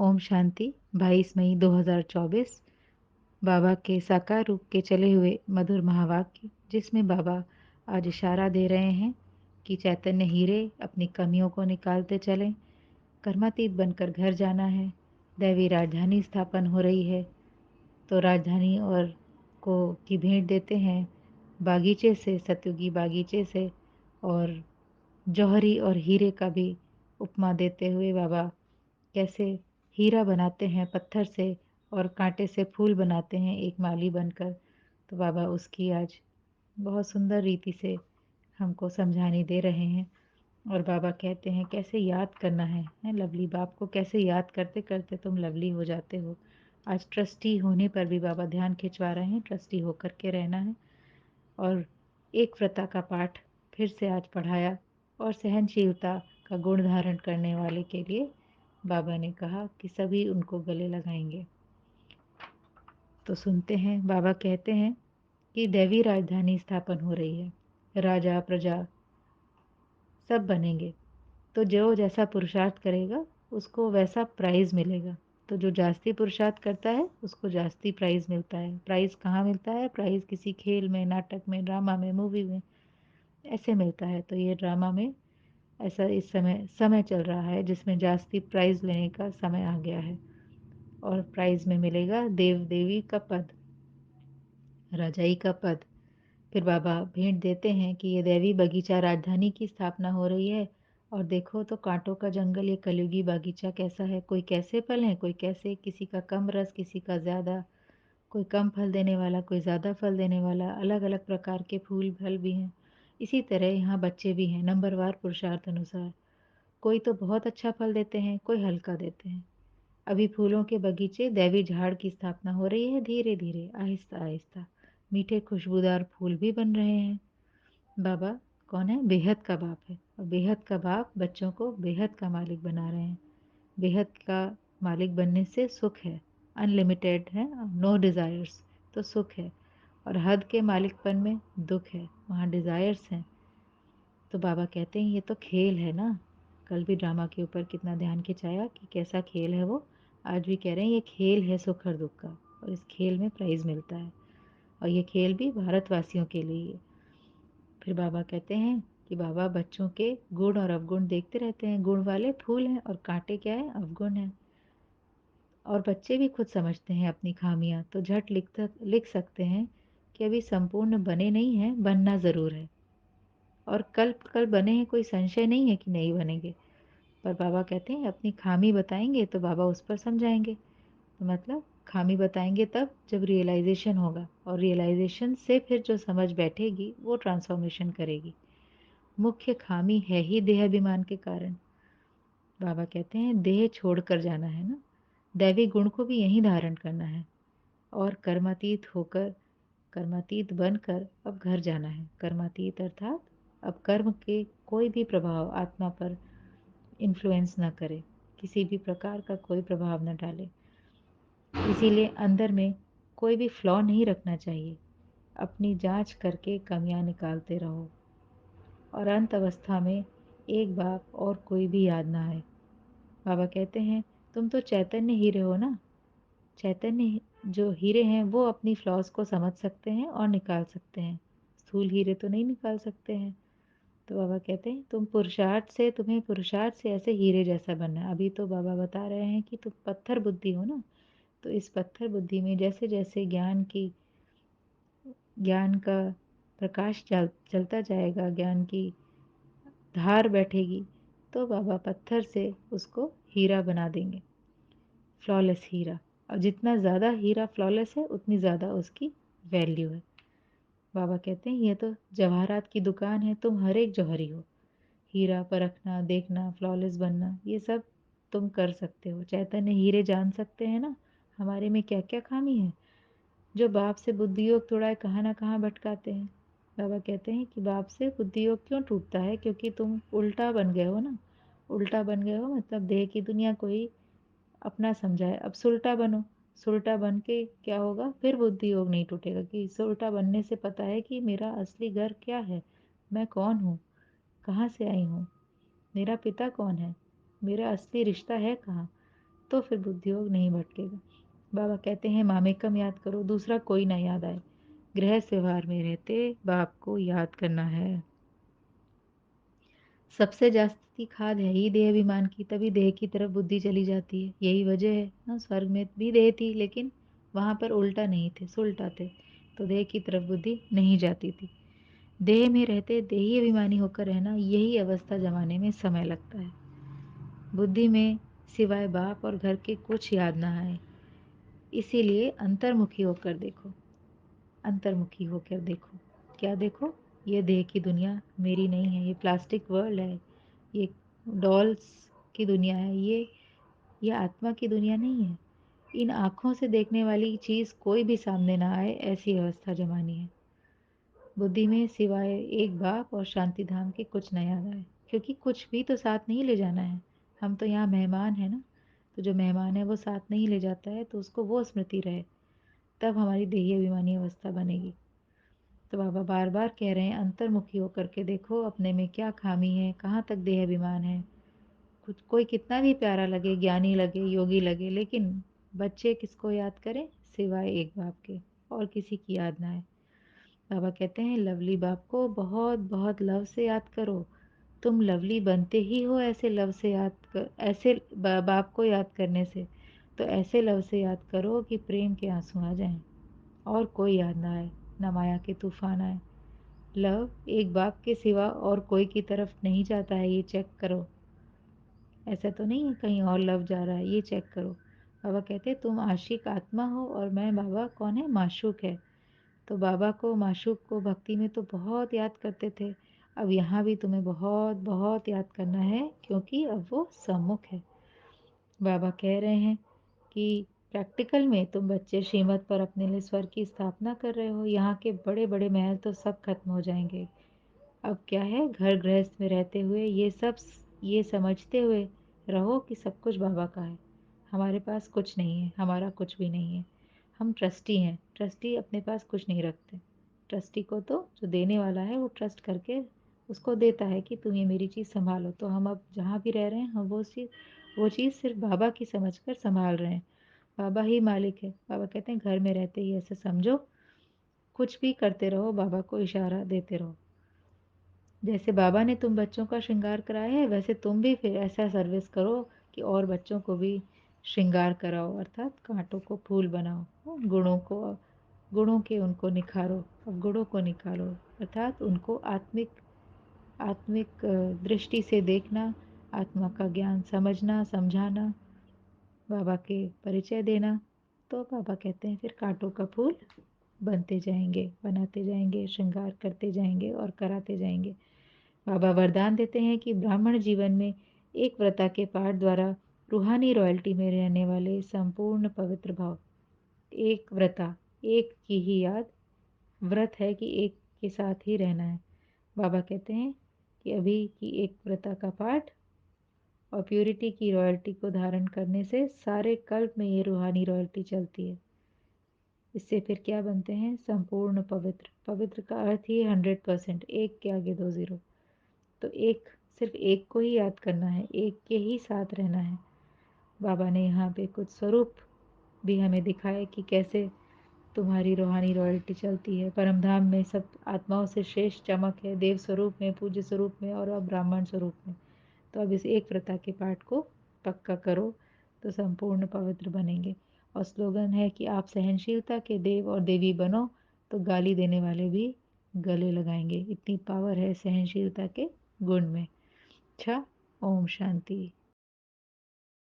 ओम शांति। 22 मई 2024। बाबा के साकार रूप के चले हुए मधुर महावाक्य, जिसमें बाबा आज इशारा दे रहे हैं कि चैतन्य हीरे अपनी कमियों को निकालते चलें। कर्मातीत बनकर घर जाना है। दैवी राजधानी स्थापन हो रही है, तो राजधानी और को की भेंट देते हैं बागीचे से, सतयुगी बागीचे से। और जौहरी और हीरे का भी उपमा देते हुए बाबा कैसे हीरा बनाते हैं पत्थर से और कांटे से फूल बनाते हैं एक माली बनकर। तो बाबा उसकी आज बहुत सुंदर रीति से हमको समझाने दे रहे हैं। और बाबा कहते हैं कैसे याद करना है लवली बाप को, कैसे याद करते करते तुम लवली हो जाते हो। आज ट्रस्टी होने पर भी बाबा ध्यान खिंचवा रहे हैं, ट्रस्टी होकर के रहना है। और एक व्रता का पाठ फिर से आज पढ़ाया, और सहनशीलता का गुण धारण करने वाले के लिए बाबा ने कहा कि सभी उनको गले लगाएंगे। तो सुनते हैं, बाबा कहते हैं कि दैवी राजधानी स्थापन हो रही है, राजा प्रजा सब बनेंगे। तो जो जैसा पुरुषार्थ करेगा उसको वैसा प्राइज़ मिलेगा। तो जो जास्ती पुरुषार्थ करता है उसको जास्ती प्राइज़ मिलता है। प्राइज़ कहाँ मिलता है? प्राइज़ किसी खेल में, नाटक में, ड्रामा में, मूवी में ऐसे मिलता है। तो ये ड्रामा में ऐसा इस समय समय चल रहा है जिसमें जास्ती प्राइज़ लेने का समय आ गया है। और प्राइज़ में मिलेगा देव देवी का पद, राजाई का पद। फिर बाबा भेंट देते हैं कि ये दैवी बगीचा राजधानी की स्थापना हो रही है। और देखो तो कांटों का जंगल, ये कलयुगी बागीचा कैसा है। कोई कैसे फल हैं, कोई कैसे, किसी का कम रस, किसी का ज़्यादा, कोई कम फल देने वाला, कोई ज़्यादा फल देने वाला। अलग अलग प्रकार के फूल फल भी हैं। इसी तरह यहाँ बच्चे भी हैं, नंबरवार पुरुषार्थ अनुसार। कोई तो बहुत अच्छा फल देते हैं, कोई हल्का देते हैं। अभी फूलों के बगीचे दैवी झाड़ की स्थापना हो रही है, धीरे धीरे, आहिस्ता आहिस्ता। मीठे खुशबूदार फूल भी बन रहे हैं। बाबा कौन है? बेहद का बाप है, और बेहद का बाप बच्चों को बेहद का मालिक बना रहे हैं। बेहद का मालिक बनने से सुख है, अनलिमिटेड है, नो डिज़ायर्स, तो सुख है। और हद के मालिकपन में दुख है, वहाँ डिज़ायर्स हैं। तो बाबा कहते हैं ये तो खेल है ना। कल भी ड्रामा के ऊपर कितना ध्यान खिंचाया कि कैसा खेल है वो। आज भी कह रहे हैं ये खेल है सुख और दुख का, और इस खेल में प्राइज़ मिलता है। और ये खेल भी भारतवासियों के लिए। फिर बाबा कहते हैं कि बाबा बच्चों के गुण और अवगुण देखते रहते हैं। गुण वाले फूल हैं और कांटे क्या है? अवगुण है। और बच्चे भी खुद समझते हैं अपनी खामियां, तो झट लिख सकते हैं कि अभी संपूर्ण बने नहीं हैं, बनना ज़रूर है। और कल कल बने हैं, कोई संशय नहीं है कि नहीं बनेंगे। पर बाबा कहते हैं अपनी खामी बताएंगे तो बाबा उस पर समझाएंगे। तो मतलब खामी बताएंगे तब जब रियलाइजेशन होगा, और रियलाइजेशन से फिर जो समझ बैठेगी वो ट्रांसफॉर्मेशन करेगी। मुख्य खामी है ही देह अभिमान के कारण। बाबा कहते हैं देह छोड़कर जाना है ना, दैवी गुण को भी यहीं धारण करना है। और कर्मातीत होकर, कर्मातीत बनकर अब घर जाना है। कर्मातीत अर्थात अब कर्म के कोई भी प्रभाव आत्मा पर इन्फ्लुएंस ना करे, किसी भी प्रकार का कोई प्रभाव न डाले। इसीलिए अंदर में कोई भी फ्लॉ नहीं रखना चाहिए। अपनी जांच करके कमियां निकालते रहो, और अंत अवस्था में एक बाप और कोई भी याद ना आए। बाबा कहते हैं तुम तो चैतन्य हीरे हो ना। चैतन्य जो हीरे हैं वो अपनी फ्लॉज को समझ सकते हैं और निकाल सकते हैं। स्थूल हीरे तो नहीं निकाल सकते हैं। तो बाबा कहते हैं तुम्हें पुरुषार्थ से ऐसे हीरे जैसा बनना है। अभी तो बाबा बता रहे हैं कि तुम पत्थर बुद्धि हो ना। तो इस पत्थर बुद्धि में जैसे जैसे ज्ञान का प्रकाश चलता जाएगा, ज्ञान की धार बैठेगी, तो बाबा पत्थर से उसको हीरा बना देंगे, फ्लॉलेस हीरा। और जितना ज़्यादा हीरा फ्लॉलेस है उतनी ज़्यादा उसकी वैल्यू है। बाबा कहते हैं ये तो जवाहरात की दुकान है, तुम हर एक जौहरी हो। हीरा परखना, देखना, फ्लॉलेस बनना, ये सब तुम कर सकते हो। चैतन्य हीरे जान सकते हैं ना हमारे में क्या क्या खामी है, जो बाप से बुद्धि योग थोड़ा कहाँ ना कहाँ भटकाते हैं। बाबा कहते हैं कि बाप से बुद्धि योग क्यों टूटता है? क्योंकि तुम उल्टा बन गए हो ना। उल्टा बन गए हो मतलब देह की दुनिया को ही अपना समझा है। अब सुलटा बनो। सुलटा बन के क्या होगा? फिर बुद्धि योग नहीं टूटेगा, कि सुलटा बनने से पता है कि मेरा असली घर क्या है, मैं कौन हूँ, कहाँ से आई हूँ, मेरा पिता कौन है, मेरा असली रिश्ता है कहाँ। तो फिर बुद्धियोग नहीं भटकेगा। बाबा कहते हैं मामेकम याद करो, दूसरा कोई ना याद आए। गृहस्थ व्यवहार में रहते बाप को याद करना है। सबसे जास्ती खाद है ही देह अभिमान की, तभी देह की तरफ बुद्धि चली जाती है। यही वजह है ना, स्वर्ग में भी देह थी लेकिन वहां पर उल्टा नहीं थे, सुलटा थे, तो देह की तरफ बुद्धि नहीं जाती थी। देह में रहते देही अभिमानी होकर रहना, यही अवस्था जमाने में समय लगता है। बुद्धि में सिवाय बाप और घर के कुछ याद ना आए, इसीलिए अंतर्मुखी होकर देखो। अंतर्मुखी होकर देखो, क्या देखो? ये देह की दुनिया मेरी नहीं है, ये प्लास्टिक वर्ल्ड है, ये डॉल्स की दुनिया है, ये आत्मा की दुनिया नहीं है। इन आँखों से देखने वाली चीज़ कोई भी सामने ना आए, ऐसी अवस्था जमानी है। बुद्धि में सिवाय एक बाप और शांति धाम के कुछ न याद आए, क्योंकि कुछ भी तो साथ नहीं ले जाना है। हम तो यहाँ मेहमान हैं ना, तो जो मेहमान है वो साथ नहीं ले जाता है, तो उसको वो स्मृति रहे, तब हमारी देही अभिमानी अवस्था बनेगी। तो बाबा बार बार कह रहे हैं अंतर्मुखी होकर के देखो अपने में क्या खामी है, कहाँ तक देह अभिमान है। कुछ कोई कितना भी प्यारा लगे, ज्ञानी लगे, योगी लगे, लेकिन बच्चे किसको याद करें सिवाय एक बाप के, और किसी की याद ना आए। बाबा कहते हैं लवली बाप को बहुत बहुत लव से याद करो। तुम लवली बनते ही हो ऐसे लव से याद कर, ऐसे बाप को याद करने से। तो ऐसे लव से याद करो कि प्रेम के आंसू आ जाएं, और कोई याद ना आए, ना माया के तूफान आए। लव एक बाप के सिवा और कोई की तरफ नहीं जाता है, ये चेक करो। ऐसा तो नहीं है कहीं और लव जा रहा है, ये चेक करो। बाबा कहते हैं तुम आशिक आत्मा हो और मैं बाबा कौन है, माशूक है। तो बाबा को माशूक को भक्ति में तो बहुत याद करते थे, अब यहाँ भी तुम्हें बहुत बहुत याद करना है, क्योंकि अब वो सम्मुख है। बाबा कह रहे हैं कि प्रैक्टिकल में तुम बच्चे श्रीमत पर अपने लिए स्वर्ग की स्थापना कर रहे हो। यहाँ के बड़े बड़े महल तो सब खत्म हो जाएंगे। अब क्या है, घर गृहस्थ में रहते हुए ये समझते हुए रहो कि सब कुछ बाबा का है। हमारे पास कुछ नहीं है, हमारा कुछ भी नहीं है। हम ट्रस्टी हैं, ट्रस्टी अपने पास कुछ नहीं रखते। ट्रस्टी को तो जो देने वाला है वो ट्रस्ट करके उसको देता है कि तुम ये मेरी चीज़ संभालो। तो हम अब जहाँ भी रह रहे हैं हम वो चीज़ सिर्फ बाबा की समझकर संभाल रहे हैं। बाबा ही मालिक है। बाबा कहते हैं घर में रहते ही ऐसे समझो, कुछ भी करते रहो, बाबा को इशारा देते रहो। जैसे बाबा ने तुम बच्चों का श्रृंगार कराया है, वैसे तुम भी फिर ऐसा सर्विस करो कि और बच्चों को भी श्रृंगार कराओ, अर्थात कांटों को फूल बनाओ, गुणों के उनको निखारो। अब गुणों को निकालो, अर्थात उनको आत्मिक आत्मिक दृष्टि से देखना, आत्मा का ज्ञान समझना, समझाना, बाबा के परिचय देना। तो बाबा कहते हैं फिर कांटों का फूल बनते जाएंगे, बनाते जाएंगे, श्रृंगार करते जाएंगे और कराते जाएंगे। बाबा वरदान देते हैं कि ब्राह्मण जीवन में एक व्रता के पाठ द्वारा रूहानी रॉयल्टी में रहने वाले संपूर्ण पवित्र भाव। एक व्रता, एक की ही याद, व्रत है कि एक के साथ ही रहना है। बाबा कहते हैं कि अभी की एक व्रता का पाठ और प्यूरिटी की रॉयल्टी को धारण करने से सारे कल्प में ये रूहानी रॉयल्टी चलती है। इससे फिर क्या बनते हैं, संपूर्ण पवित्र। पवित्र का अर्थ ही 100%, एक के आगे दो जीरो। तो एक, सिर्फ एक को ही याद करना है, एक के ही साथ रहना है। बाबा ने यहाँ पे कुछ स्वरूप भी हमें दिखाए कि कैसे तुम्हारी रूहानी रॉयल्टी चलती है। परमधाम में सब आत्माओं से श्रेष्ठ चमक है, देव स्वरूप में, पूज्य स्वरूप में और अब ब्राह्मण स्वरूप में। तो अब इस एक व्रता के पाठ को पक्का करो तो संपूर्ण पवित्र बनेंगे। और स्लोगन है कि आप सहनशीलता के देव और देवी बनो, तो गाली देने वाले भी गले लगाएंगे। इतनी पावर है सहनशीलता के गुण में। अच्छा, ओम शांति।